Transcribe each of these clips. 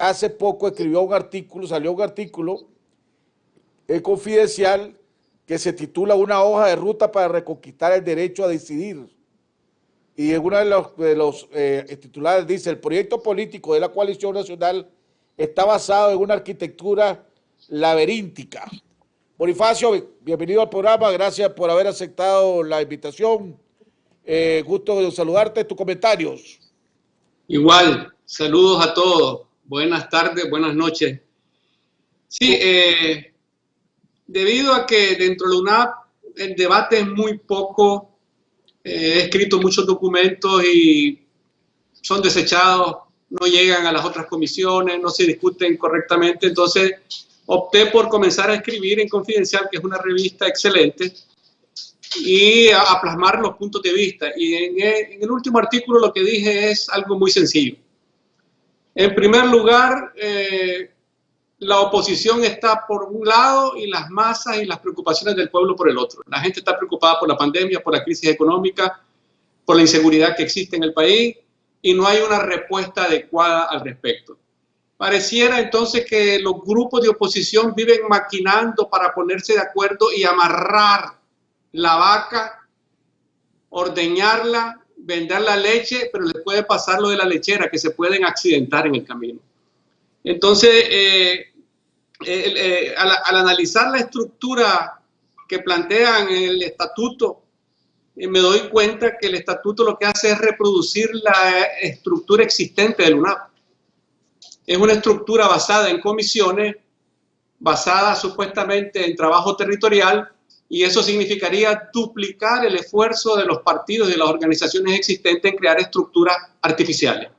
hace poco escribió un artículo, salió un artículo confidencial que se titula Una hoja de ruta para reconquistar el derecho a decidir. Y en uno de los titulares dice: el proyecto político de la coalición nacional está basado en una arquitectura laberíntica. Bonifacio, bienvenido al programa, gracias por haber aceptado la invitación. Gusto de saludarte, tus comentarios. Igual, saludos a todos, buenas tardes, buenas noches. Sí, debido a que dentro de la UNAP el debate es muy poco, he escrito muchos documentos y son desechados, no llegan a las otras comisiones, no se discuten correctamente, entonces opté por comenzar a escribir en Confidencial, que es una revista excelente, y a plasmar los puntos de vista. Y en el último artículo lo que dije es algo muy sencillo. En primer lugar, la oposición está por un lado y las masas y las preocupaciones del pueblo por el otro. La gente está preocupada por la pandemia, por la crisis económica, por la inseguridad que existe en el país, y no hay una respuesta adecuada al respecto. Pareciera entonces que los grupos de oposición viven maquinando para ponerse de acuerdo y amarrar la vaca, ordeñarla, vender la leche, pero le puede pasar lo de la lechera, que se pueden accidentar en el camino. Entonces, al analizar la estructura que plantean en el estatuto, me doy cuenta que el estatuto lo que hace es reproducir la estructura existente del UNAP. Es una estructura basada en comisiones, basada supuestamente en trabajo territorial, y eso significaría duplicar el esfuerzo de los partidos y de las organizaciones existentes en crear estructuras artificiales.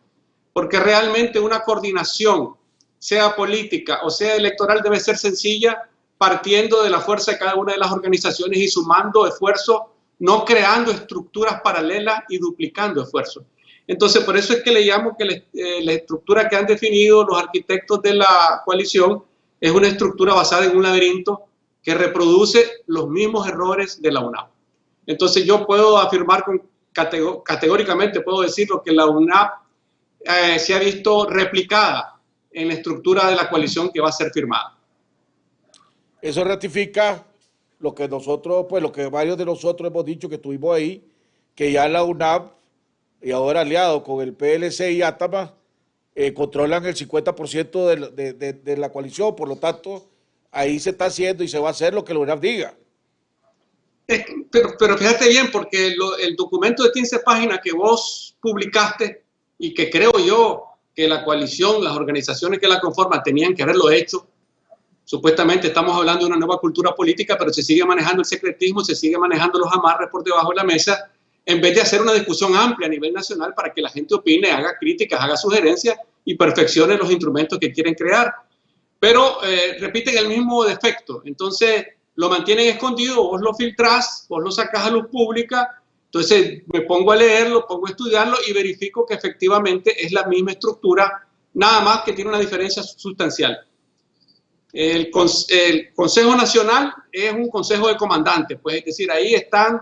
Porque realmente una coordinación, sea política o sea electoral, debe ser sencilla, partiendo de la fuerza de cada una de las organizaciones y sumando esfuerzos, no creando estructuras paralelas y duplicando esfuerzos. Entonces, por eso es que le llamo que la estructura que han definido los arquitectos de la coalición es una estructura basada en un laberinto que reproduce los mismos errores de la UNAP. Entonces, yo puedo afirmar categóricamente, puedo decirlo, que la UNAP se ha visto replicada en la estructura de la coalición que va a ser firmada. Eso ratifica lo que nosotros, pues lo que varios de nosotros hemos dicho que estuvimos ahí, que ya la UNAP y ahora aliado con el PLC y Atama controlan el 50% de la coalición, por lo tanto, ahí se está haciendo y se va a hacer lo que la UNAP diga. Pero fíjate bien, porque el documento de 15 páginas que vos publicaste y que creo yo que la coalición, las organizaciones que la conforman tenían que haberlo hecho. Supuestamente estamos hablando de una nueva cultura política, pero se sigue manejando el secretismo, se sigue manejando los amarres por debajo de la mesa, en vez de hacer una discusión amplia a nivel nacional para que la gente opine, haga críticas, haga sugerencias y perfeccione los instrumentos que quieren crear. Pero repiten el mismo defecto. Entonces lo mantienen escondido, vos lo filtrás, vos lo sacás a luz pública. Entonces me pongo a leerlo, pongo a estudiarlo y verifico que efectivamente es la misma estructura, nada más que tiene una diferencia sustancial. El Consejo Nacional es un consejo de comandantes, pues, es decir, ahí están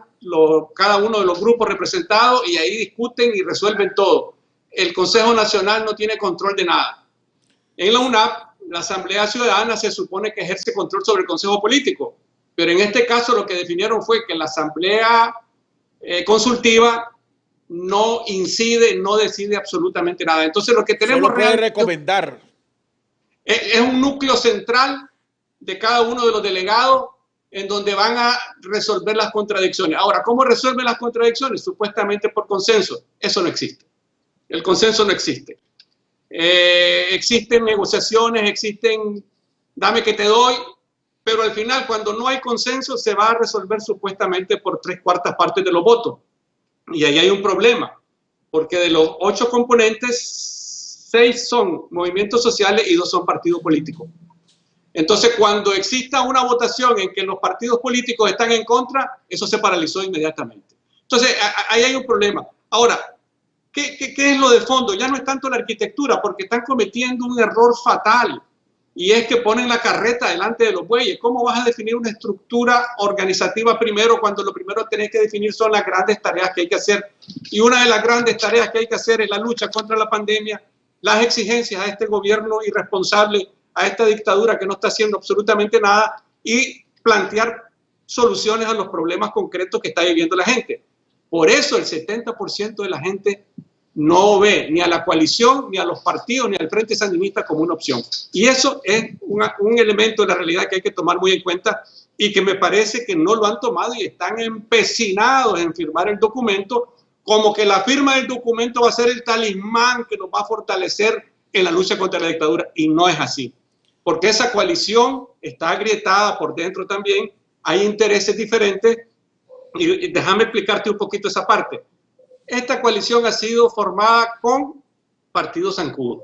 cada uno de los grupos representados y ahí discuten y resuelven todo. El Consejo Nacional no tiene control de nada. En la UNAP, la Asamblea Ciudadana se supone que ejerce control sobre el Consejo Político, pero en este caso lo que definieron fue que la Asamblea Consultiva no incide, no decide absolutamente nada. Entonces lo que tenemos solo puede recomendar. Es un núcleo central de cada uno de los delegados en donde van a resolver las contradicciones. Ahora, ¿cómo resuelven las contradicciones? Supuestamente por consenso. Eso no existe. El consenso no existe. Existen negociaciones, existen dame que te doy, pero al final cuando no hay consenso se va a resolver supuestamente por 3/4 partes de los votos. Y ahí hay un problema, porque de los 8 componentes, 6 son movimientos sociales y 2 son partidos políticos. Entonces, cuando exista una votación en que los partidos políticos están en contra, eso se paralizó inmediatamente. Entonces, ahí hay un problema. Ahora, ¿qué es lo de fondo? Ya no es tanto la arquitectura, porque están cometiendo un error fatal, y es que ponen la carreta delante de los bueyes. ¿Cómo vas a definir una estructura organizativa primero cuando lo primero que tenés que definir son las grandes tareas que hay que hacer? Y una de las grandes tareas que hay que hacer es la lucha contra la pandemia, las exigencias a este gobierno irresponsable, a esta dictadura que no está haciendo absolutamente nada, y plantear soluciones a los problemas concretos que está viviendo la gente. Por eso el 70% de la gente no ve ni a la coalición, ni a los partidos, ni al Frente Sandinista como una opción. Y eso es un elemento de la realidad que hay que tomar muy en cuenta y que me parece que no lo han tomado y están empecinados en firmar el documento, como que la firma del documento va a ser el talismán que nos va a fortalecer en la lucha contra la dictadura. Y no es así, porque esa coalición está agrietada por dentro también, hay intereses diferentes. Y déjame explicarte un poquito esa parte. Esta coalición ha sido formada con partidos zancudos.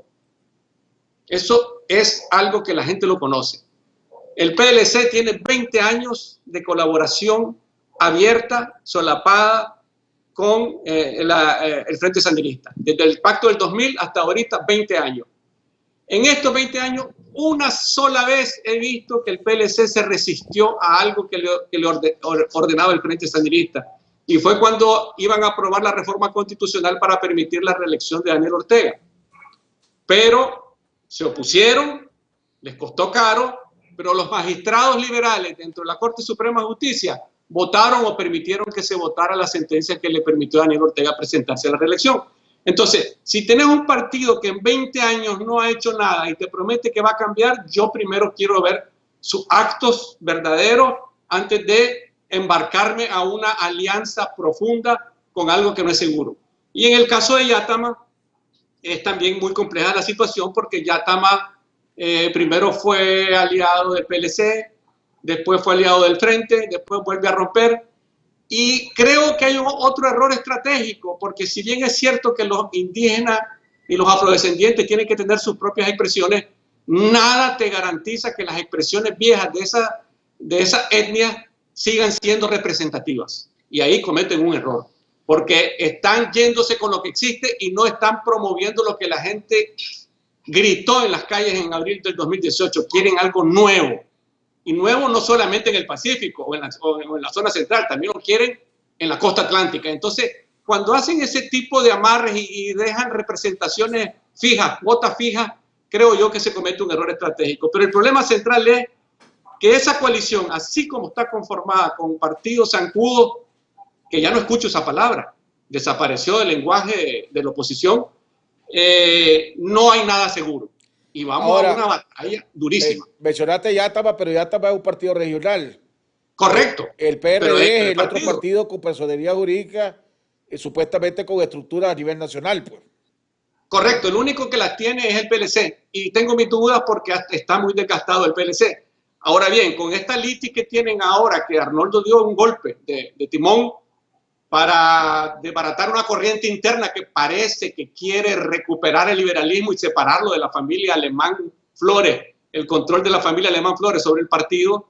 Eso es algo que la gente lo conoce. El PLC tiene 20 años de colaboración abierta, solapada con el Frente Sandinista. Desde el pacto del 2000 hasta ahorita, 20 años. En estos 20 años, una sola vez he visto que el PLC se resistió a algo que le ordenaba el Frente Sandinista. Y fue cuando iban a aprobar la reforma constitucional para permitir la reelección de Daniel Ortega. Pero se opusieron, les costó caro, pero los magistrados liberales dentro de la Corte Suprema de Justicia votaron o permitieron que se votara la sentencia que le permitió a Daniel Ortega presentarse a la reelección. Entonces, si tenés un partido que en 20 años no ha hecho nada y te promete que va a cambiar, yo primero quiero ver sus actos verdaderos antes de embarcarme a una alianza profunda con algo que no es seguro. Y en el caso de Yatama, es también muy compleja la situación porque Yatama primero fue aliado del PLC, después fue aliado del Frente, después vuelve a romper. Y creo que hay otro error estratégico, porque si bien es cierto que los indígenas y los afrodescendientes tienen que tener sus propias expresiones, nada te garantiza que las expresiones viejas de esa etnia sigan siendo representativas. Y ahí cometen un error, porque están yéndose con lo que existe y no están promoviendo lo que la gente gritó en las calles en abril del 2018. Quieren algo nuevo. Y nuevo no solamente en el Pacífico o en la zona central, también lo quieren en la costa atlántica. Entonces, cuando hacen ese tipo de amarres y dejan representaciones fijas, cuotas fijas, creo yo que se comete un error estratégico. Pero el problema central es que esa coalición, así como está conformada con partidos zancudos, que ya no escucho esa palabra, desapareció del lenguaje de la oposición, no hay nada seguro. Y vamos ahora a una batalla durísima. Mencionaste Yatama, pero Yatama es un partido regional. Correcto. El PRD es el otro partido con personería jurídica, supuestamente con estructura a nivel nacional, pues. Correcto, el único que las tiene es el PLC. Y tengo mis dudas porque está muy desgastado el PLC. Ahora bien, con esta litis que tienen ahora, que Arnoldo dio un golpe de timón para desbaratar una corriente interna que parece que quiere recuperar el liberalismo y separarlo de la familia Alemán Flores, el control de la familia Alemán Flores sobre el partido,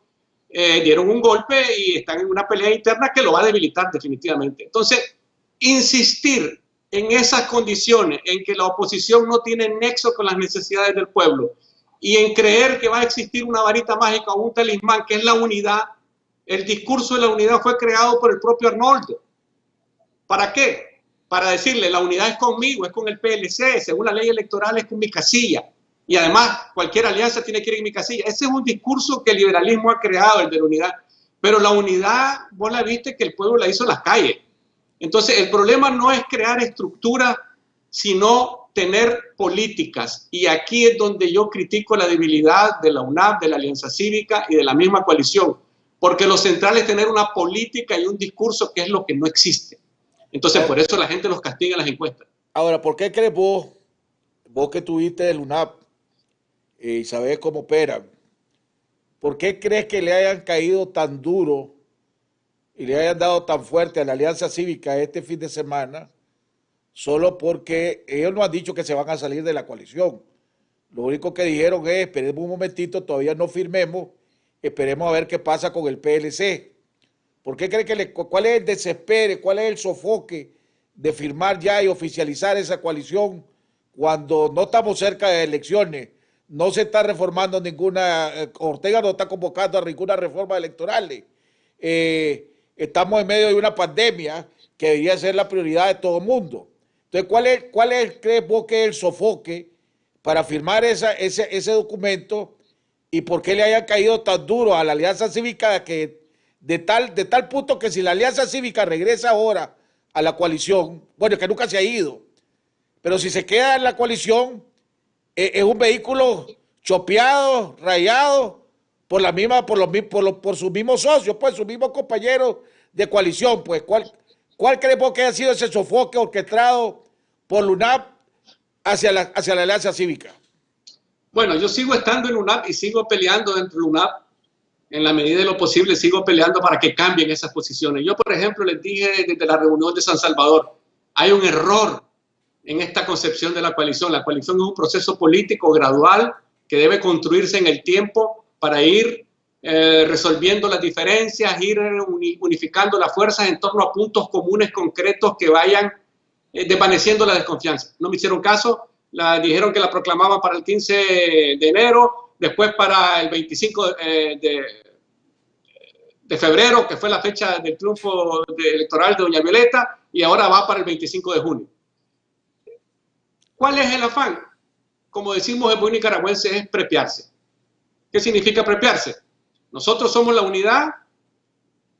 dieron un golpe y están en una pelea interna que lo va a debilitar definitivamente. Entonces, insistir en esas condiciones, en que la oposición no tiene nexo con las necesidades del pueblo y en creer que va a existir una varita mágica o un talismán que es la unidad, el discurso de la unidad fue creado por el propio Arnoldo. ¿Para qué? Para decirle, la unidad es conmigo, es con el PLC, según la ley electoral es con mi casilla. Y además, cualquier alianza tiene que ir en mi casilla. Ese es un discurso que el liberalismo ha creado, el de la unidad. Pero la unidad, vos la viste que el pueblo la hizo en las calles. Entonces, el problema no es crear estructuras, sino tener políticas. Y aquí es donde yo critico la debilidad de la UNAP, de la Alianza Cívica y de la misma coalición. Porque lo central es tener una política y un discurso que es lo que no existe. Entonces, por eso la gente los castiga en las encuestas. Ahora, ¿por qué crees vos que tuviste el UNAP y sabés cómo operan, por qué crees que le hayan caído tan duro y le hayan dado tan fuerte a la Alianza Cívica este fin de semana, solo porque ellos no han dicho que se van a salir de la coalición? Lo único que dijeron es, esperemos un momentito, todavía no firmemos, esperemos a ver qué pasa con el PLC. ¿Por qué cree cuál es el desespero, cuál es el sofoque de firmar ya y oficializar esa coalición cuando no estamos cerca de elecciones? No se está reformando ninguna, Ortega no está convocando a ninguna reforma electoral. Estamos en medio de una pandemia que debería ser la prioridad de todo el mundo. Entonces, ¿cuál es crees vos que es el sofoque para firmar ese documento y por qué le haya caído tan duro a la Alianza Cívica que de tal punto que si la Alianza Cívica regresa ahora a la coalición, bueno, que nunca se ha ido, pero si se queda en la coalición, es un vehículo chopeado, rayado, por la misma, por sus mismos socios, pues sus mismos compañeros de coalición, pues, ¿cuál creemos que ha sido ese sofoque orquestado por la UNAP hacia la Alianza Cívica? Bueno, yo sigo estando en UNAP y sigo peleando dentro de UNAP. En la medida de lo posible sigo peleando para que cambien esas posiciones. Yo, por ejemplo, les dije desde la reunión de San Salvador, hay un error en esta concepción de la coalición. La coalición es un proceso político gradual que debe construirse en el tiempo para ir resolviendo las diferencias, ir unificando las fuerzas en torno a puntos comunes concretos que vayan desvaneciendo la desconfianza. No me hicieron caso, dijeron que la proclamaban para el 15 de enero, después para el 25 de febrero, que fue la fecha del triunfo electoral de doña Violeta, y ahora va para el 25 de junio. ¿Cuál es el afán? Como decimos en buen nicaragüense, es prepiarse. ¿Qué significa prepiarse? Nosotros somos la unidad,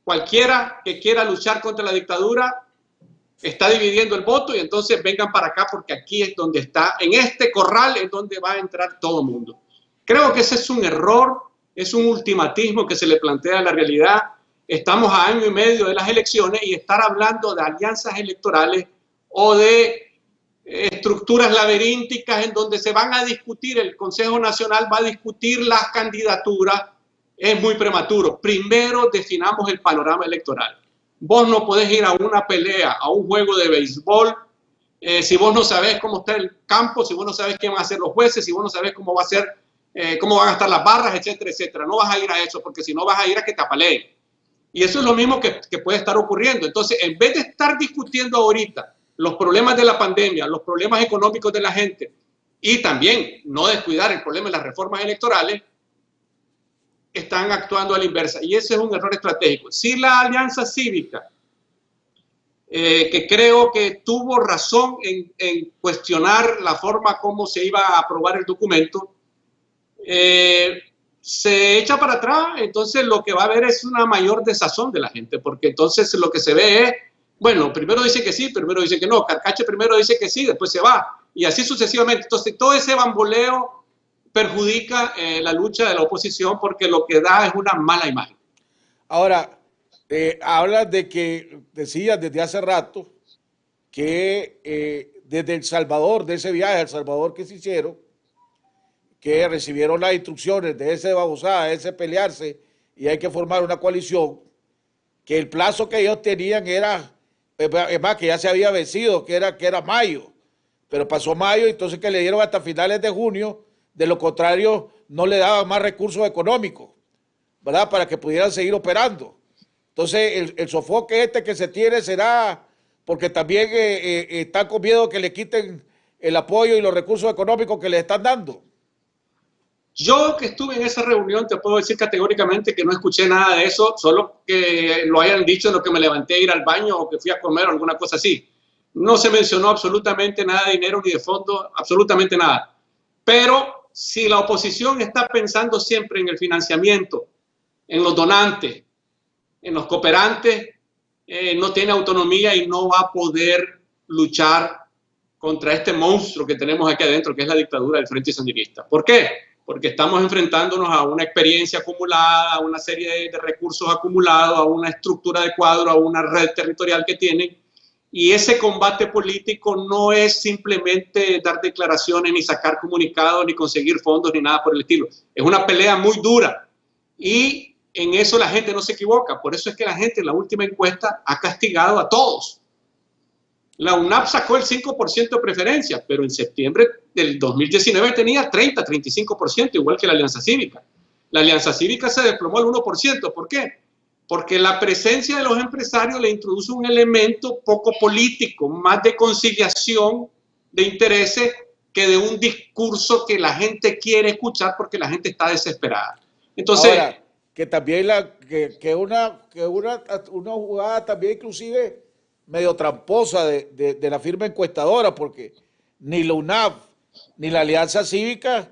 cualquiera que quiera luchar contra la dictadura está dividiendo el voto y entonces vengan para acá porque aquí es donde está, en este corral es donde va a entrar todo el mundo. Creo que ese es un error, es un ultimatismo que se le plantea a la realidad. Estamos a año y medio de las elecciones y estar hablando de alianzas electorales o de estructuras laberínticas en donde se van a discutir, el Consejo Nacional va a discutir las candidaturas, es muy prematuro. Primero definamos el panorama electoral. Vos no podés ir a una pelea, a un juego de béisbol, si vos no sabés cómo está el campo, si vos no sabés quién van a ser los jueces, si vos no sabés cómo va a ser, cómo van a estar las barras, etcétera, etcétera. No vas a ir a eso, porque si no vas a ir a que te apaleen. Y eso es lo mismo que puede estar ocurriendo. Entonces, en vez de estar discutiendo ahorita los problemas de la pandemia, los problemas económicos de la gente y también no descuidar el problema de las reformas electorales, están actuando a la inversa. Y ese es un error estratégico. Si la Alianza Cívica, que creo que tuvo razón en cuestionar la forma como se iba a aprobar el documento, se echa para atrás, entonces lo que va a haber es una mayor desazón de la gente, porque entonces lo que se ve es, bueno, primero dice que sí, primero dice que no, Carcache primero dice que sí, después se va, y así sucesivamente. Entonces todo ese bamboleo perjudica la lucha de la oposición porque lo que da es una mala imagen. Ahora, hablas de que decías desde hace rato que desde El Salvador, de ese viaje a El Salvador que se hicieron, que recibieron las instrucciones de ese babosada, de ese pelearse y hay que formar una coalición, que el plazo que ellos tenían era, es más, que ya se había vencido, que era mayo, pero pasó mayo, entonces que le dieron hasta finales de junio, de lo contrario no le daban más recursos económicos, ¿verdad? Para que pudieran seguir operando. Entonces el sofoque este que se tiene será porque también están con miedo que le quiten el apoyo y los recursos económicos que le están dando. Yo que estuve en esa reunión te puedo decir categóricamente que no escuché nada de eso, solo que lo hayan dicho en lo que me levanté a ir al baño o que fui a comer o alguna cosa así. No se mencionó absolutamente nada de dinero ni de fondo, absolutamente nada. Pero si la oposición está pensando siempre en el financiamiento, en los donantes, en los cooperantes, no tiene autonomía y no va a poder luchar contra este monstruo que tenemos aquí adentro, que es la dictadura del Frente Sandinista. ¿Por qué? Porque estamos enfrentándonos a una experiencia acumulada, a una serie de recursos acumulados, a una estructura de cuadro, a una red territorial que tienen. Y ese combate político no es simplemente dar declaraciones, ni sacar comunicados, ni conseguir fondos, ni nada por el estilo. Es una pelea muy dura. Y en eso la gente no se equivoca. Por eso es que la gente en la última encuesta ha castigado a todos. La UNAP sacó el 5% de preferencia, pero en septiembre del 2019 tenía 30-35%, igual que la Alianza Cívica. La Alianza Cívica se desplomó al 1%. ¿Por qué? Porque la presencia de los empresarios le introduce un elemento poco político, más de conciliación de intereses que de un discurso que la gente quiere escuchar porque la gente está desesperada. Entonces, ahora, que también una jugada también inclusive medio tramposa de la firma encuestadora, porque ni la UNAV ni la Alianza Cívica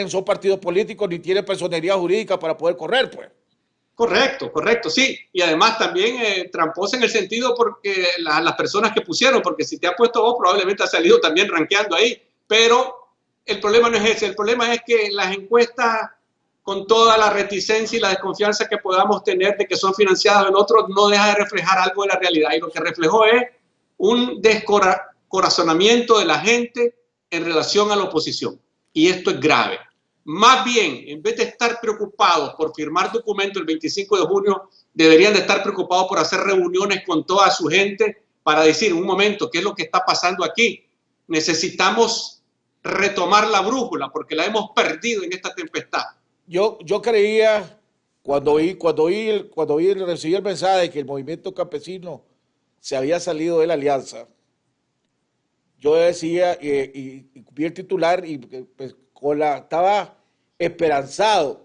son partidos políticos, ni tienen personería jurídica para poder correr, pues. Correcto, correcto, sí. Y además también tramposa en el sentido porque las personas que pusieron, porque si te ha puesto vos, probablemente ha salido también rankeando ahí. Pero el problema no es ese. El problema es que las encuestas, con toda la reticencia y la desconfianza que podamos tener de que son financiadas en otros, no deja de reflejar algo de la realidad. Y lo que reflejó es un descorazonamiento de la gente en relación a la oposición. Y esto es grave. Más bien, en vez de estar preocupados por firmar documentos el 25 de junio, deberían de estar preocupados por hacer reuniones con toda su gente para decir, un momento, ¿qué es lo que está pasando aquí? Necesitamos retomar la brújula porque la hemos perdido en esta tempestad. Yo creía, recibí el mensaje de que el movimiento campesino se había salido de la alianza, yo decía, y vi el titular y pues, estaba esperanzado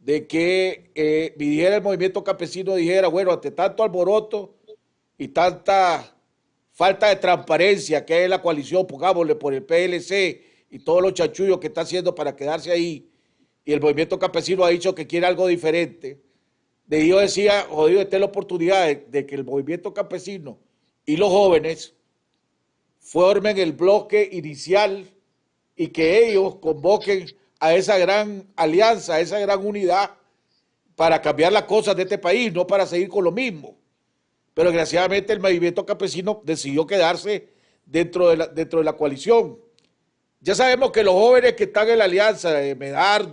de que viniera el movimiento campesino y dijera, bueno, ante tanto alboroto y tanta falta de transparencia que hay en la coalición, pongámosle por el PLC y todos los chanchullos que está haciendo para quedarse ahí, y el movimiento campesino ha dicho que quiere algo diferente, yo decía, jodido, esta es la oportunidad de que el movimiento campesino y los jóvenes formen el bloque inicial y que ellos convoquen a esa gran alianza, a esa gran unidad para cambiar las cosas de este país, no para seguir con lo mismo. Pero desgraciadamente el movimiento campesino decidió quedarse dentro de la coalición. Ya sabemos que los jóvenes que están en la alianza, Medard,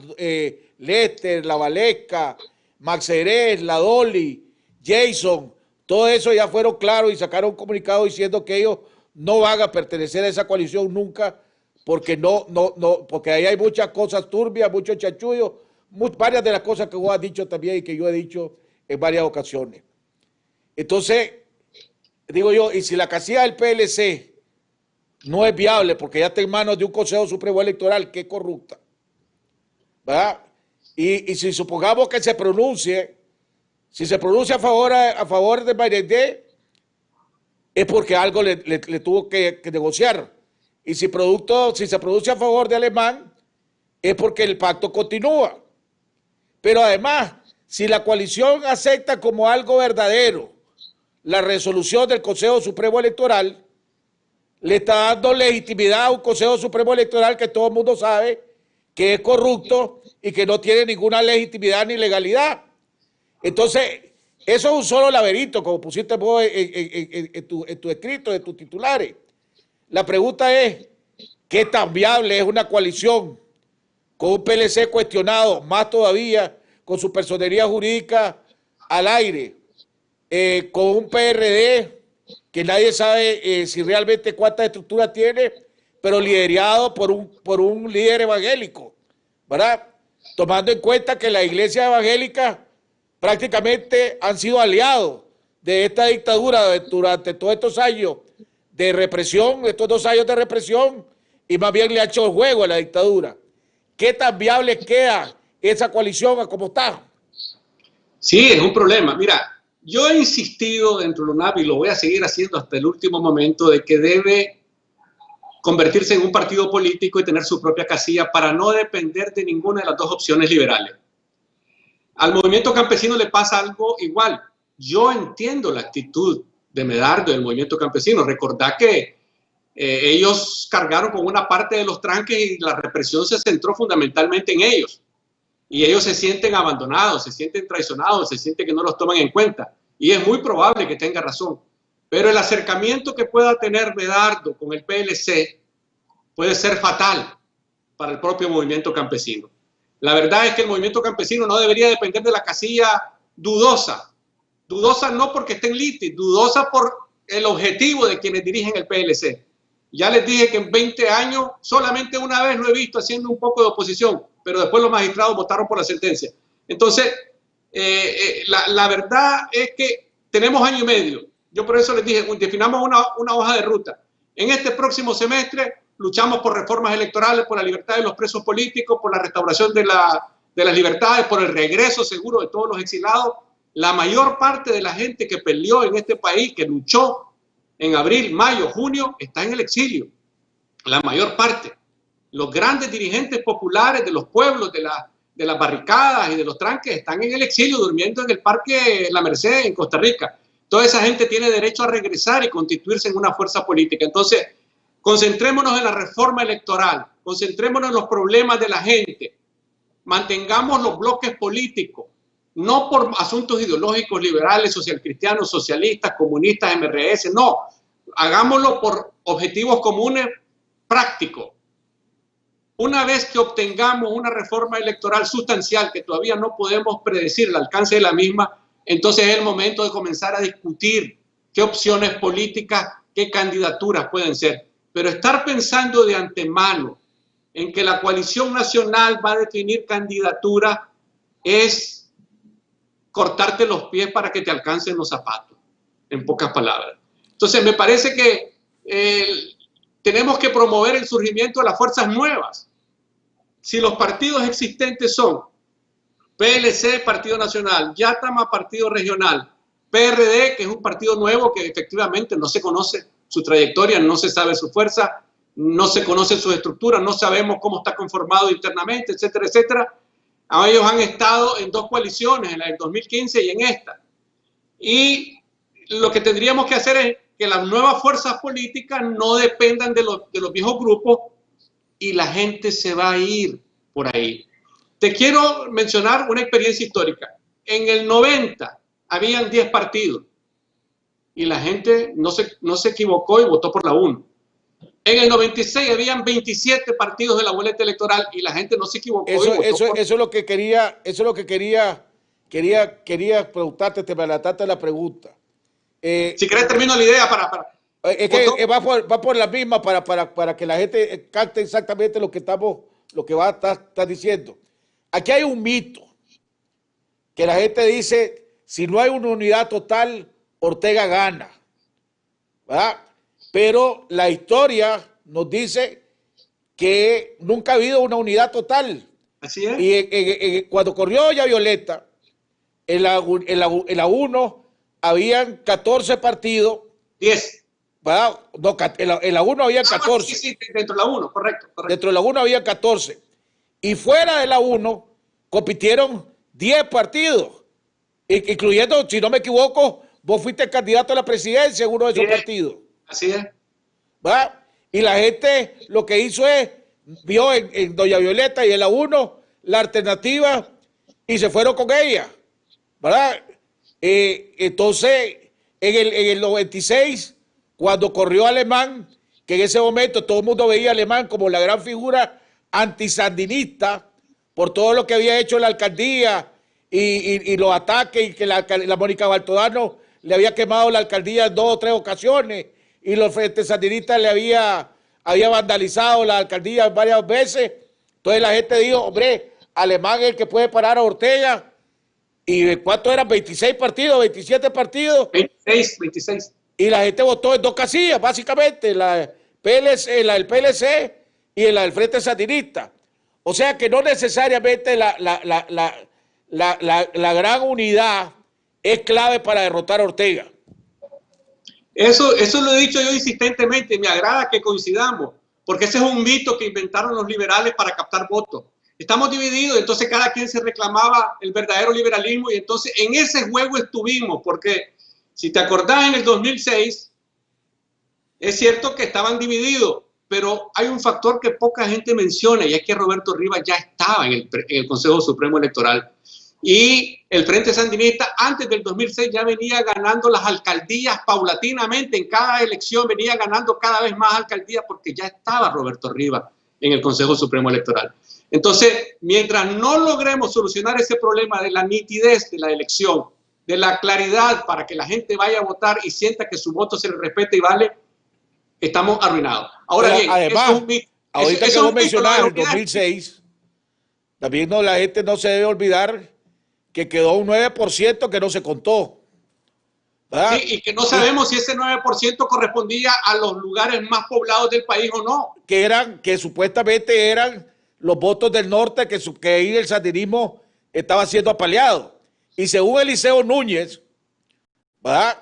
Lester, La Valesca, Max Herez, La Dolly, Jason, todo eso ya fueron claros y sacaron un comunicado diciendo que ellos no van a pertenecer a esa coalición nunca, porque porque ahí hay muchas cosas turbias, muchos chanchullos, varias de las cosas que vos has dicho también y que yo he dicho en varias ocasiones. Entonces, digo yo, y si la casilla del PLC no es viable porque ya está en manos de un Consejo Supremo Electoral que es corrupta, ¿verdad? Y si supongamos que se pronuncie a favor de Mayredé, es porque algo le tuvo que negociar. Y si se produce a favor de Alemán, es porque el pacto continúa. Pero además, si la coalición acepta como algo verdadero la resolución del Consejo Supremo Electoral, le está dando legitimidad a un Consejo Supremo Electoral que todo el mundo sabe que es corrupto y que no tiene ninguna legitimidad ni legalidad. Entonces, eso es un solo laberinto, como pusiste vos en tu escrito, en tus titulares. La pregunta es, ¿qué tan viable es una coalición con un PLC cuestionado, más todavía con su personería jurídica al aire, con un PRD que nadie sabe si realmente cuánta estructura tiene, pero liderado por un líder evangélico, ¿verdad? Tomando en cuenta que la iglesia evangélica prácticamente han sido aliados de esta dictadura durante todos estos años de represión, estos 2 años de represión, y más bien le ha hecho el juego a la dictadura. ¿Qué tan viable queda esa coalición a cómo está? Sí, es un problema. Mira, yo he insistido dentro de UNAP y lo voy a seguir haciendo hasta el último momento de que debe convertirse en un partido político y tener su propia casilla para no depender de ninguna de las dos opciones liberales. Al movimiento campesino le pasa algo igual. Yo entiendo la actitud de Medardo del movimiento campesino. Recordá que ellos cargaron con una parte de los tranques y la represión se centró fundamentalmente en ellos. Y ellos se sienten abandonados, se sienten traicionados, se sienten que no los toman en cuenta. Y es muy probable que tenga razón. Pero el acercamiento que pueda tener Medardo con el PLC puede ser fatal para el propio movimiento campesino. La verdad es que el movimiento campesino no debería depender de la casilla dudosa. Dudosa no porque esté en litis, dudosa por el objetivo de quienes dirigen el PLC. Ya les dije que en 20 años solamente una vez lo he visto haciendo un poco de oposición, pero después los magistrados votaron por la sentencia. Entonces, la verdad es que tenemos año y medio. Yo por eso les dije, definamos una hoja de ruta. En este próximo semestre luchamos por reformas electorales, por la libertad de los presos políticos, por la restauración de las libertades, por el regreso seguro de todos los exilados. La mayor parte de la gente que peleó en este país, que luchó en abril, mayo, junio, está en el exilio. La mayor parte. Los grandes dirigentes populares de los pueblos, de las barricadas y de los tranques están en el exilio, durmiendo en el Parque La Merced en Costa Rica. Toda esa gente tiene derecho a regresar y constituirse en una fuerza política. Entonces, concentrémonos en la reforma electoral, concentrémonos en los problemas de la gente, mantengamos los bloques políticos, no por asuntos ideológicos, liberales, socialcristianos, socialistas, comunistas, MRS, no, hagámoslo por objetivos comunes prácticos. Una vez que obtengamos una reforma electoral sustancial, que todavía no podemos predecir el alcance de la misma, entonces es el momento de comenzar a discutir qué opciones políticas, qué candidaturas pueden ser. Pero estar pensando de antemano en que la coalición nacional va a definir candidatura es cortarte los pies para que te alcancen los zapatos, en pocas palabras. Entonces me parece que tenemos que promover el surgimiento de las fuerzas nuevas. Si los partidos existentes son PLC, Partido Nacional, Yatama, Partido Regional, PRD, que es un partido nuevo que efectivamente no se conoce su trayectoria, no se sabe su fuerza, no se conoce su estructura, no sabemos cómo está conformado internamente, etcétera, etcétera. Ellos han estado en dos coaliciones, en la del 2015 y en esta. Y lo que tendríamos que hacer es que las nuevas fuerzas políticas no dependan de los viejos grupos y la gente se va a ir por ahí. Te quiero mencionar una experiencia histórica. En el 90 habían 10 partidos y la gente no se equivocó y votó por la 1. En el 96 habían 27 partidos de la boleta electoral y la gente no se equivocó. Eso es lo que quería preguntarte, te me adelantaste la pregunta. Si querés termino la idea para es que va por la misma para que la gente capte exactamente lo que estás diciendo. Aquí hay un mito que la gente dice, si no hay una unidad total, Ortega gana, ¿verdad? Pero la historia nos dice que nunca ha habido una unidad total. Así es. Y cuando corrió Olla Violeta, en la 1 habían 14 partidos. 10. ¿Verdad? No, en la 1 había 14. Sí, dentro de la 1, correcto. Dentro de la 1 había 14. Y fuera de la 1 compitieron 10 partidos, incluyendo, si no me equivoco, vos fuiste candidato a la presidencia en uno de esos partidos. Así es. ¿Va? Y la gente lo que hizo es, vio en Doña Violeta y en la 1 la alternativa y se fueron con ella, ¿verdad? Entonces, en el 96, cuando corrió Alemán, que en ese momento todo el mundo veía a Alemán como la gran figura antisandinista por todo lo que había hecho en la alcaldía y los ataques, y que la Mónica Baltodano le había quemado la alcaldía en 2 o 3 ocasiones, y los frentes sandinistas le había vandalizado la alcaldía varias veces. Entonces la gente dijo, hombre, Alemán es el que puede parar a Ortega. ¿Y cuántos eran? 26 partidos, 27 partidos. 26. Y la gente votó en 2 casillas, básicamente, la del PLC y en la del Frente Sandinista. O sea que no necesariamente la gran unidad es clave para derrotar a Ortega. Eso lo he dicho yo insistentemente, me agrada que coincidamos, porque ese es un mito que inventaron los liberales para captar votos. Estamos divididos, entonces cada quien se reclamaba el verdadero liberalismo y entonces en ese juego estuvimos, porque si te acordás en el 2006, es cierto que estaban divididos, pero hay un factor que poca gente menciona y es que Roberto Rivas ya estaba en el Consejo Supremo Electoral. Y el Frente Sandinista antes del 2006 ya venía ganando las alcaldías paulatinamente, en cada elección venía ganando cada vez más alcaldías porque ya estaba Roberto Rivas en el Consejo Supremo Electoral. Entonces, mientras no logremos solucionar ese problema de la nitidez de la elección, de la claridad para que la gente vaya a votar y sienta que su voto se le respeta y vale, estamos arruinados. Ahora bien, además, ahorita que vos mencionás el 2006, también la gente no se debe olvidar que quedó un 9% que no se contó. ¿Verdad? Sí, y que no sabemos si ese 9% correspondía a los lugares más poblados del país o no. Que supuestamente eran los votos del norte que ahí el sandinismo estaba siendo apaleado. Y según Eliseo Núñez, ¿verdad?,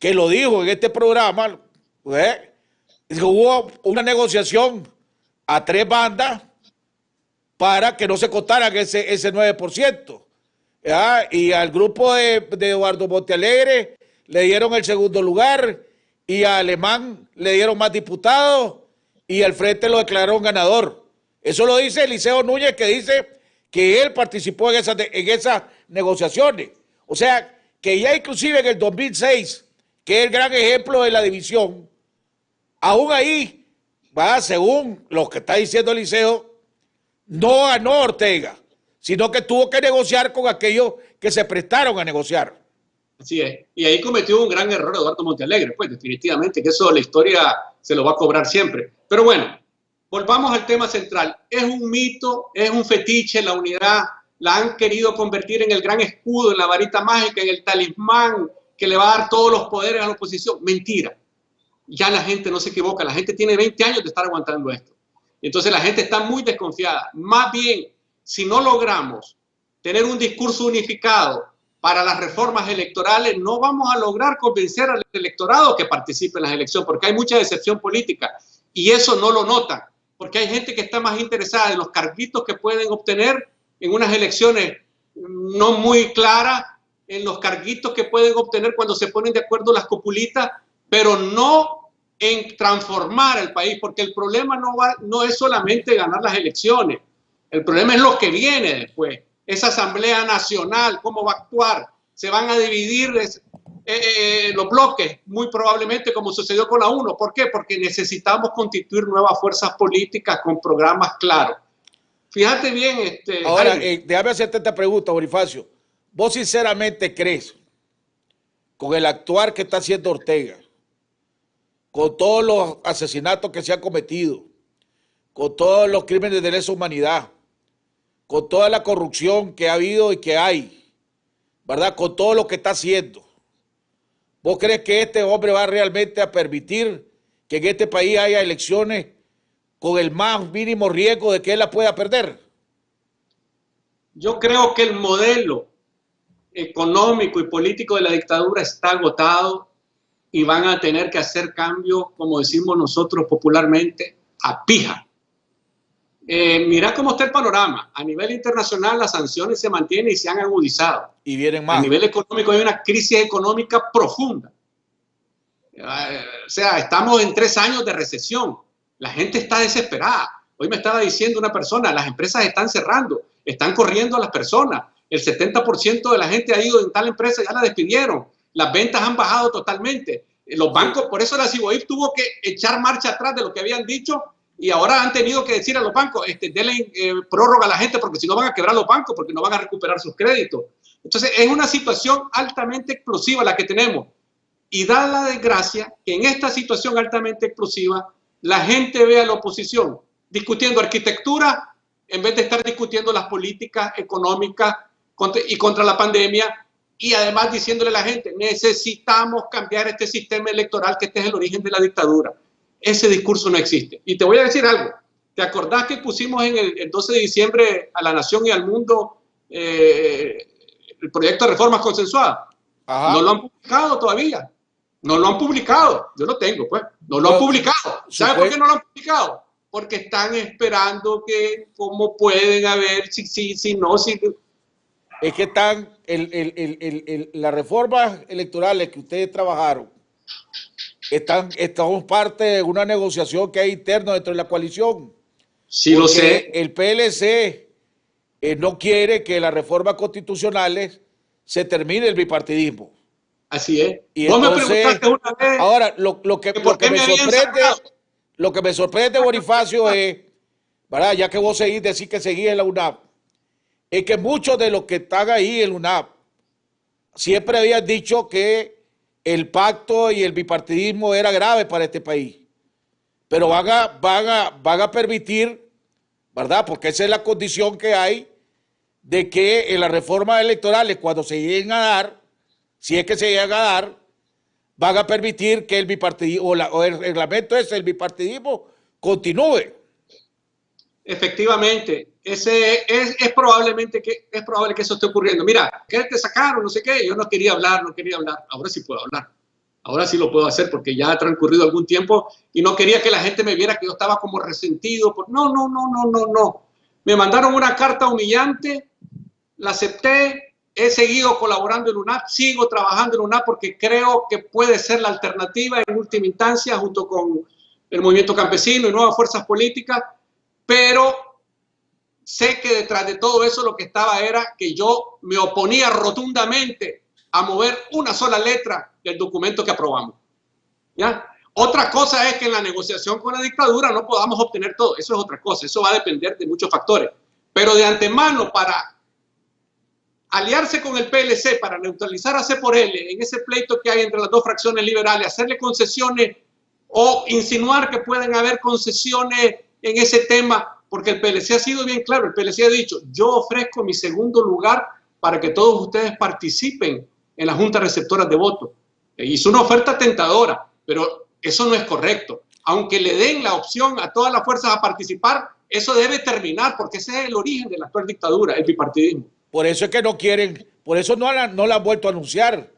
que lo dijo en este programa, hubo una negociación a 3 bandas para que no se costaran ese 9%. ¿Ya? Y al grupo de Eduardo Montealegre le dieron el segundo lugar y a Alemán le dieron más diputados y al Frente lo declararon ganador. Eso lo dice Eliseo Núñez, que dice que él participó en esas negociaciones. O sea, que ya inclusive en el 2006, que es el gran ejemplo de la división, aún ahí, va, según lo que está diciendo Eliseo, no ganó Ortega, sino que tuvo que negociar con aquellos que se prestaron a negociar. Así es. Y ahí cometió un gran error Eduardo Montealegre, pues definitivamente que eso la historia se lo va a cobrar siempre. Pero bueno, volvamos al tema central. Es un mito, es un fetiche la unidad. La han querido convertir en el gran escudo, en la varita mágica, en el talismán que le va a dar todos los poderes a la oposición. Mentira. Ya la gente no se equivoca. La gente tiene 20 años de estar aguantando esto. Entonces la gente está muy desconfiada. Más bien, si no logramos tener un discurso unificado para las reformas electorales, no vamos a lograr convencer al electorado que participe en las elecciones, porque hay mucha decepción política y eso no lo notan, porque hay gente que está más interesada en los carguitos que pueden obtener en unas elecciones no muy claras, en los carguitos que pueden obtener cuando se ponen de acuerdo las copulitas, pero no en transformar el país, porque el problema no es solamente ganar las elecciones, el problema es lo que viene después. Esa Asamblea Nacional, ¿cómo va a actuar? Se van a dividir los bloques, muy probablemente como sucedió con la UNO. ¿Por qué? Porque necesitamos constituir nuevas fuerzas políticas con programas claros. Fíjate bien. Ahora, déjame hacerte esta pregunta, Bonifacio. ¿Vos sinceramente crees, con el actuar que está haciendo Ortega, con todos los asesinatos que se han cometido, con todos los crímenes de lesa humanidad, con toda la corrupción que ha habido y que hay, ¿verdad? Con todo lo que está haciendo, ¿vos crees que este hombre va realmente a permitir que en este país haya elecciones con el más mínimo riesgo de que él la pueda perder? Yo creo que el modelo económico y político de la dictadura está agotado y van a tener que hacer cambios, como decimos nosotros popularmente, a pija. Mira cómo está el panorama. A nivel internacional las sanciones se mantienen y se han agudizado. Y vienen más. A nivel económico hay una crisis económica profunda. O sea, estamos en 3 años de recesión. La gente está desesperada. Hoy me estaba diciendo una persona, las empresas están cerrando, están corriendo a las personas. El 70% de la gente ha ido en tal empresa, ya la despidieron. Las ventas han bajado totalmente. Los bancos, por eso la Ciboip tuvo que echar marcha atrás de lo que habían dicho. Y ahora han tenido que decir a los bancos, denle prórroga a la gente porque si no van a quebrar los bancos, porque no van a recuperar sus créditos. Entonces es una situación altamente explosiva la que tenemos. Y da la desgracia que en esta situación altamente explosiva la gente ve a la oposición discutiendo arquitectura en vez de estar discutiendo las políticas económicas contra la pandemia y además diciéndole a la gente, necesitamos cambiar este sistema electoral que este es el origen de la dictadura. Ese discurso no existe. Y te voy a decir algo. ¿Te acordás que pusimos en el 12 de diciembre a la nación y al mundo el proyecto de reformas consensuadas? Ajá. No lo han publicado todavía. No lo han publicado. Yo lo tengo, pues. No lo han publicado. ¿Sabes por qué no lo han publicado? Porque están esperando que cómo pueden haber, si no, si... Es que están las reformas electorales que ustedes trabajaron, estamos parte de una negociación que hay interna dentro de la coalición. Sí, lo sé. El PLC no quiere que las reformas constitucionales se termine el bipartidismo. Así es. Y vos entonces, me preguntaste una vez. Ahora, lo que me sorprende, Bonifacio, es, ¿verdad? Ya que vos seguís, decís que seguís en la UNAP, es que muchos de los que están ahí en la UNAP siempre habían dicho que el pacto y el bipartidismo era grave para este país. Pero van a permitir, ¿verdad? Porque esa es la condición que hay de que en las reformas electorales, cuando se lleguen a dar, si es que se llegan a dar, van a permitir que el bipartidismo o el reglamento ese, el bipartidismo, continúe. Efectivamente, es probable que eso esté ocurriendo. Mira, ¿qué te sacaron? No sé qué. Yo no quería hablar. Ahora sí puedo hablar. Ahora sí lo puedo hacer porque ya ha transcurrido algún tiempo y no quería que la gente me viera que yo estaba como resentido. No, no, no, no, no, no. Me mandaron una carta humillante, la acepté, he seguido colaborando en UNAP, sigo trabajando en UNAP porque creo que puede ser la alternativa en última instancia junto con el movimiento campesino y nuevas fuerzas políticas, pero sé que detrás de todo eso lo que estaba era que yo me oponía rotundamente a mover una sola letra del documento que aprobamos. ¿Ya? Otra cosa es que en la negociación con la dictadura no podamos obtener todo. Eso es otra cosa. Eso va a depender de muchos factores. Pero de antemano, para aliarse con el PLC, para neutralizar a C por L en ese pleito que hay entre las dos fracciones liberales, hacerle concesiones o insinuar que pueden haber concesiones en ese tema, porque el PLC ha sido bien claro. El PLC ha dicho, yo ofrezco mi segundo lugar para que todos ustedes participen en las juntas receptoras de votos. Hizo una oferta tentadora, pero eso no es correcto. Aunque le den la opción a todas las fuerzas a participar, eso debe terminar, porque ese es el origen de la actual dictadura, el bipartidismo. Por eso es que no quieren, por eso no la han vuelto a anunciar,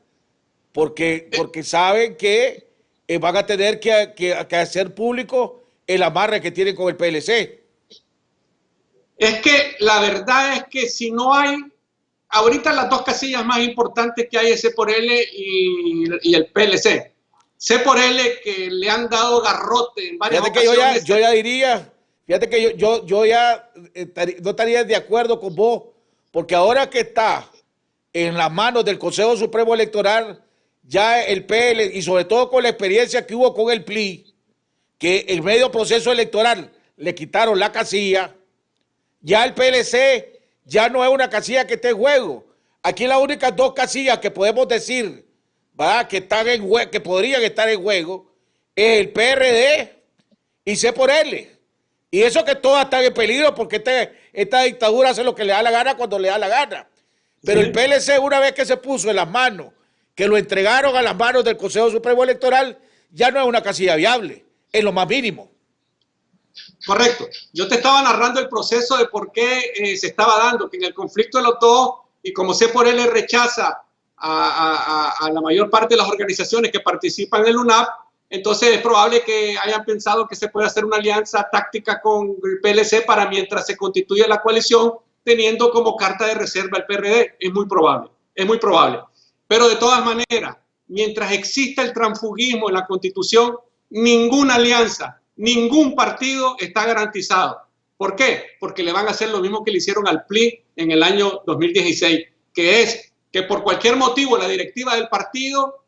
porque saben que van a tener que hacer público el amarre que tienen con el PLC. Es que la verdad es que si no hay, ahorita las dos casillas más importantes que hay es C por L y el PLC. C por L que le han dado garrote en varias ocasiones. Yo ya diría, fíjate que yo ya no estaría de acuerdo con vos, porque ahora que está en las manos del Consejo Supremo Electoral, ya el PL, y sobre todo con la experiencia que hubo con el PLI, que en medio proceso electoral le quitaron la casilla, ya el PLC ya no es una casilla que esté en juego. Aquí las únicas dos casillas que podemos decir, ¿verdad?, que están en juego, que podrían estar en juego, es el PRD y C por L. Y eso que todas están en peligro porque esta dictadura hace lo que le da la gana cuando le da la gana. Pero sí, el PLC, una vez que se puso en las manos, que lo entregaron a las manos del Consejo Supremo Electoral, ya no es una casilla viable, en lo más mínimo. Correcto. Yo te estaba narrando el proceso de por qué se estaba dando, que en el conflicto de los dos, y como C por L rechaza a la mayor parte de las organizaciones que participan en el UNAP, entonces es probable que hayan pensado que se puede hacer una alianza táctica con el PLC para mientras se constituye la coalición, teniendo como carta de reserva el PRD. Es muy probable, es muy probable. Pero de todas maneras, mientras exista el transfugismo en la Constitución, ninguna alianza, ningún partido está garantizado. ¿Por qué? Porque le van a hacer lo mismo que le hicieron al PLI en el año 2016, que es que por cualquier motivo la directiva del partido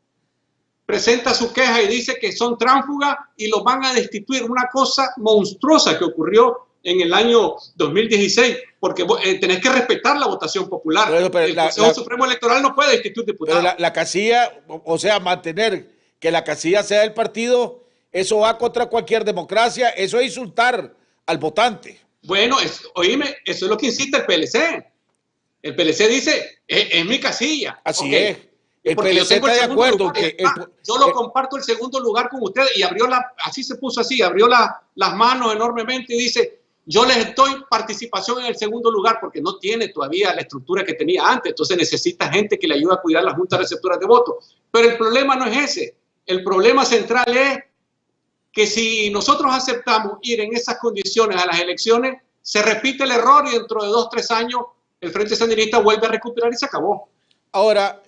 presenta su queja y dice que son tránsfugas y los van a destituir. Una cosa monstruosa que ocurrió en el año 2016, porque tenés que respetar la votación popular. Pero el Consejo Supremo Electoral no puede destituir diputados. Pero la casilla, o sea, mantener que la casilla sea del partido, eso va contra cualquier democracia, eso es insultar al votante. Bueno, oíme, eso es lo que insiste el PLC. El PLC dice, es mi casilla. Así okay. es. El PLC está de acuerdo. Yo lo comparto el segundo lugar con ustedes y así se puso así, abrió las manos enormemente y dice, yo les doy participación en el segundo lugar porque no tiene todavía la estructura que tenía antes, entonces necesita gente que le ayude a cuidar las juntas receptoras de votos. Pero el problema no es ese, el problema central es que si nosotros aceptamos ir en esas condiciones a las elecciones, se repite el error y dentro de 2 o 3 años el Frente Sandinista vuelve a recuperar y se acabó. Ahora,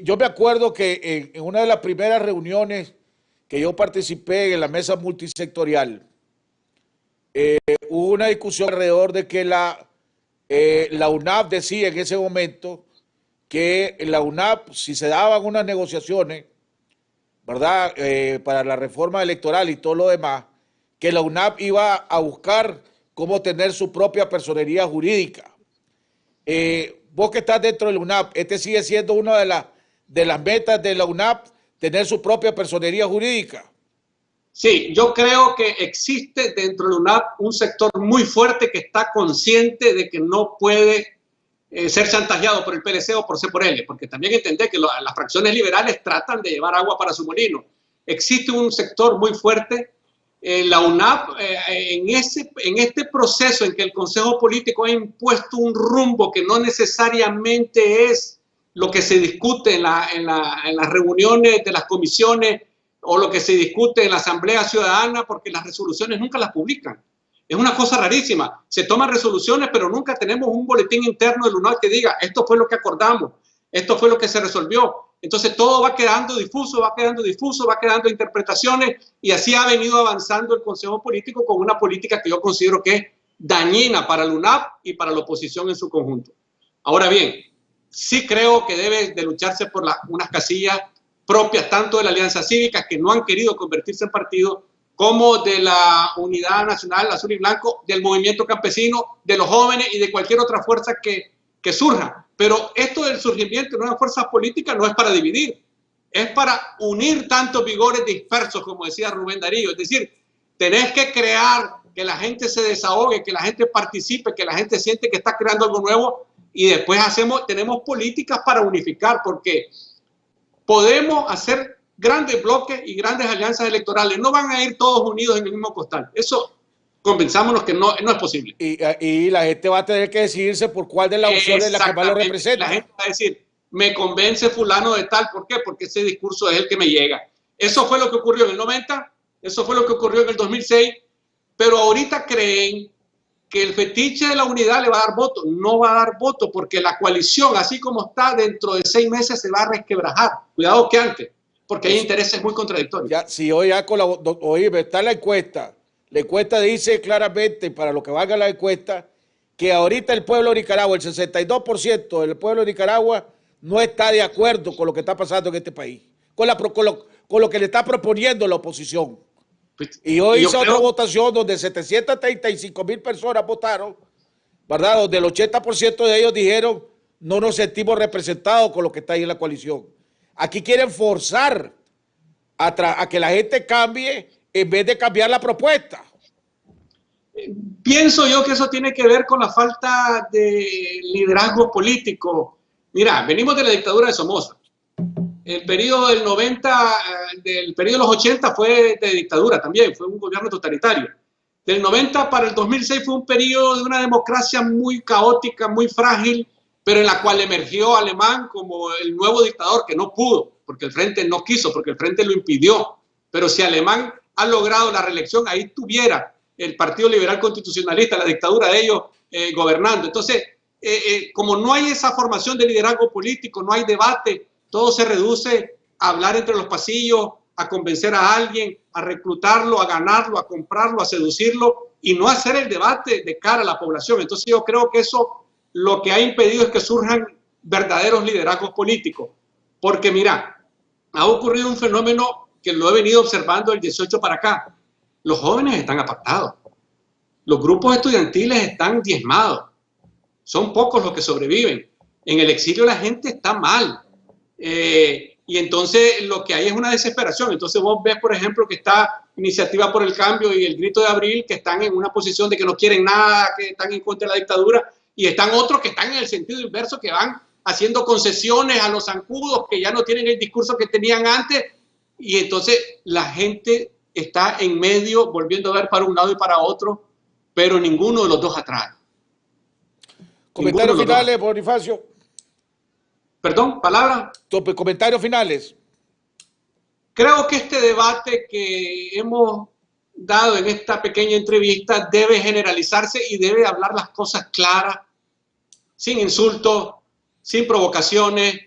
yo me acuerdo que en una de las primeras reuniones que yo participé en la mesa multisectorial, hubo una discusión alrededor de que la UNAP decía en ese momento que la UNAP, si se daban unas negociaciones, ¿verdad?, para la reforma electoral y todo lo demás, que la UNAP iba a buscar cómo tener su propia personería jurídica. Vos que estás dentro de la UNAP, sigue siendo una de las metas de la UNAP, tener su propia personería jurídica. Sí, yo creo que existe dentro de la UNAP un sector muy fuerte que está consciente de que no puede ser chantajeado por el PLC o por C por L, porque también entendé que las fracciones liberales tratan de llevar agua para su molino. Existe un sector muy fuerte. La UNAP, en este proceso en que el Consejo Político ha impuesto un rumbo que no necesariamente es lo que se discute en las reuniones de las comisiones o lo que se discute en la Asamblea Ciudadana, porque las resoluciones nunca las publican. Es una cosa rarísima. Se toman resoluciones, pero nunca tenemos un boletín interno del UNAV que diga, esto fue lo que acordamos, esto fue lo que se resolvió. Entonces todo va quedando difuso, va quedando interpretaciones, y así ha venido avanzando el Consejo Político con una política que yo considero que es dañina para el UNAV y para la oposición en su conjunto. Ahora bien, sí creo que debe de lucharse por unas casillas propias tanto de la Alianza Cívica, que no han querido convertirse en partido, como de la Unidad Nacional Azul y Blanco, del movimiento campesino, de los jóvenes y de cualquier otra fuerza que surja. Pero esto del surgimiento de nuevas fuerzas políticas no es para dividir, es para unir tantos vigores dispersos, como decía Rubén Darío. Es decir, tenés que crear que la gente se desahogue, que la gente participe, que la gente siente que está creando algo nuevo, y después tenemos políticas para unificar, porque podemos hacer grandes bloques y grandes alianzas electorales. No van a ir todos unidos en el mismo costal. Eso, convenzámonos que no es posible. Y la gente va a tener que decidirse por cuál de las opciones es la que más lo representa. La gente va a decir, me convence fulano de tal. ¿Por qué? Porque ese discurso es el que me llega. Eso fue lo que ocurrió en el 90, eso fue lo que ocurrió en el 2006, pero ahorita creen que el fetiche de la unidad le va a dar voto. No va a dar voto, porque la coalición, así como está, dentro de 6 meses se va a resquebrajar. Cuidado que antes, porque hay intereses muy contradictorios. Ya, si hoy está la encuesta. La encuesta dice claramente, para lo que valga la encuesta, que ahorita el pueblo de Nicaragua, el 62% del pueblo de Nicaragua no está de acuerdo con lo que está pasando en este país, con lo que le está proponiendo la oposición. Y hoy hizo otra votación donde 735,000 personas votaron, ¿verdad? Donde el 80% de ellos dijeron, no nos sentimos representados con lo que está ahí en la coalición. Aquí quieren forzar a que la gente cambie en vez de cambiar la propuesta. Pienso yo que eso tiene que ver con la falta de liderazgo político. Mira, venimos de la dictadura de Somoza. El periodo del 90, del periodo de los 80 fue de dictadura también, fue un gobierno totalitario. Del 90 para el 2006 fue un periodo de una democracia muy caótica, muy frágil, pero en la cual emergió Alemán como el nuevo dictador, que no pudo, porque el Frente no quiso, porque el Frente lo impidió. Pero si Alemán ha logrado la reelección, ahí tuviera el Partido Liberal Constitucionalista, la dictadura de ellos, gobernando. Entonces, como no hay esa formación de liderazgo político, no hay debate, todo se reduce a hablar entre los pasillos, a convencer a alguien, a reclutarlo, a ganarlo, a comprarlo, a seducirlo, y no hacer el debate de cara a la población. Entonces yo creo que eso lo que ha impedido es que surjan verdaderos liderazgos políticos. Porque mira, ha ocurrido un fenómeno que lo he venido observando del 18 para acá. Los jóvenes están apartados. Los grupos estudiantiles están diezmados. Son pocos los que sobreviven. En el exilio la gente está mal. Y entonces lo que hay es una desesperación. Entonces vos ves, por ejemplo, que está Iniciativa por el Cambio y el Grito de Abril, que están en una posición de que no quieren nada, que están en contra de la dictadura, y están otros que están en el sentido inverso, que van haciendo concesiones a los zancudos, que ya no tienen el discurso que tenían antes, y entonces la gente está en medio, volviendo a ver para un lado y para otro, pero ninguno de los dos atrás. Comentarios finales, Bonifacio. Perdón, palabra. Comentarios finales. Creo que este debate que hemos dado en esta pequeña entrevista debe generalizarse y debe hablar las cosas claras, sin insultos, sin provocaciones,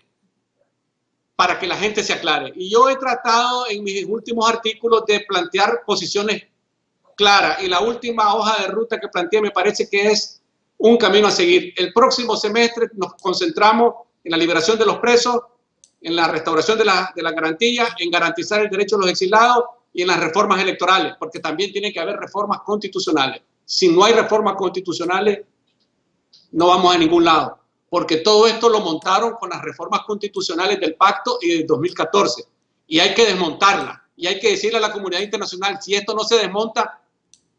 para que la gente se aclare. Y yo he tratado en mis últimos artículos de plantear posiciones claras, y la última hoja de ruta que planteé me parece que es un camino a seguir. El próximo semestre nos concentramos en la liberación de los presos, en la restauración de la garantía, en garantizar el derecho de los exilados y en las reformas electorales, porque también tiene que haber reformas constitucionales. Si no hay reformas constitucionales, no vamos a ningún lado, porque todo esto lo montaron con las reformas constitucionales del pacto y del 2014, y hay que desmontarla, y hay que decirle a la comunidad internacional, si esto no se desmonta,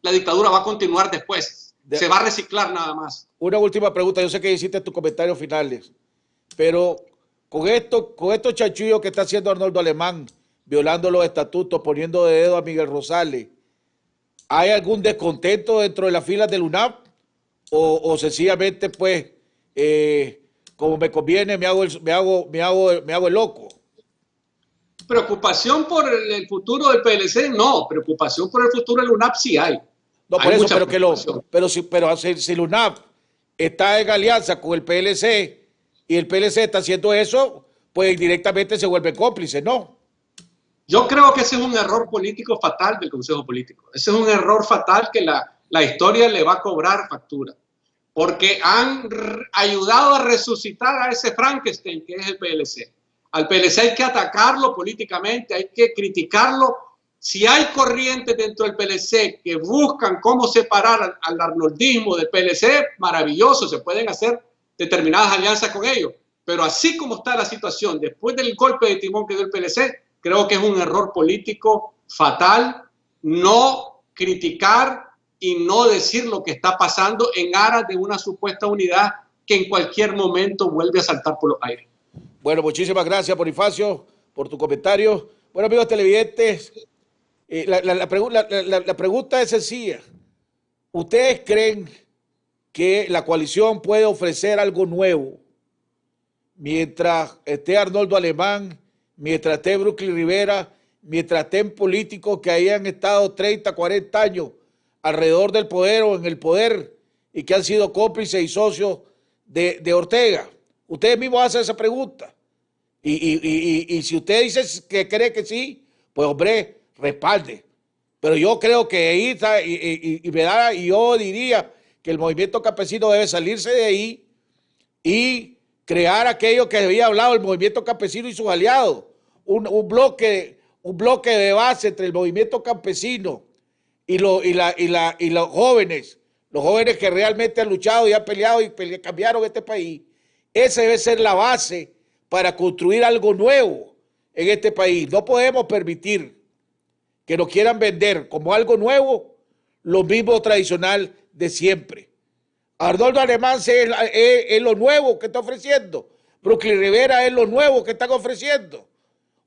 la dictadura va a continuar después, se va a reciclar nada más. Una última pregunta, yo sé que hiciste tus comentarios finales, pero con estos chanchullos que está haciendo Arnoldo Alemán, violando los estatutos, poniendo de dedo a Miguel Rosales, ¿hay algún descontento dentro de las filas del UNAV? O sencillamente, pues, como me conviene, me hago el loco. Preocupación por el futuro del PLC, no. Preocupación por el futuro del UNAP sí hay. No, por Hay eso, mucha preocupación. pero si el UNAP está en alianza con el PLC y el PLC está haciendo eso, pues directamente se vuelve cómplice, ¿no? Yo creo que ese es un error político fatal del Consejo Político. Ese es un error fatal que la historia le va a cobrar factura. Porque han ayudado a resucitar a ese Frankenstein que es el PLC. Al PLC hay que atacarlo políticamente, hay que criticarlo. Si hay corrientes dentro del PLC que buscan cómo separar al arnoldismo del PLC, maravilloso, se pueden hacer determinadas alianzas con ellos. Pero así como está la situación, después del golpe de timón que dio el PLC, creo que es un error político fatal no criticar y no decir lo que está pasando en aras de una supuesta unidad que en cualquier momento vuelve a saltar por los aires. Bueno, muchísimas gracias, Bonifacio, por tu comentario. Bueno, amigos televidentes, la pregunta es sencilla. ¿Ustedes creen que la coalición puede ofrecer algo nuevo mientras esté Arnoldo Alemán, mientras esté Brooklyn Rivera, mientras estén políticos que hayan estado 30, 40 años alrededor del poder o en el poder y que han sido cómplices y socios de Ortega? Ustedes mismos hacen esa pregunta. Y si usted dice que cree que sí, pues hombre, respalde. Pero yo creo que ahí está, y yo diría que el movimiento campesino debe salirse de ahí y crear aquello que había hablado el movimiento campesino y sus aliados. Un bloque de base entre el movimiento campesino y los jóvenes que realmente han luchado y han peleado y cambiaron este país. Esa debe ser la base para construir algo nuevo en este país. No podemos permitir que nos quieran vender como algo nuevo lo mismo tradicional de siempre. Arnoldo Alemán es lo nuevo que está ofreciendo. Brooklyn Rivera es lo nuevo que están ofreciendo.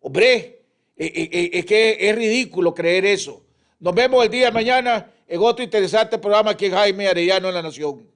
Hombre, es que es ridículo creer eso. Nos vemos el día de mañana en otro interesante programa aquí en Jaime Arellano en La Nación.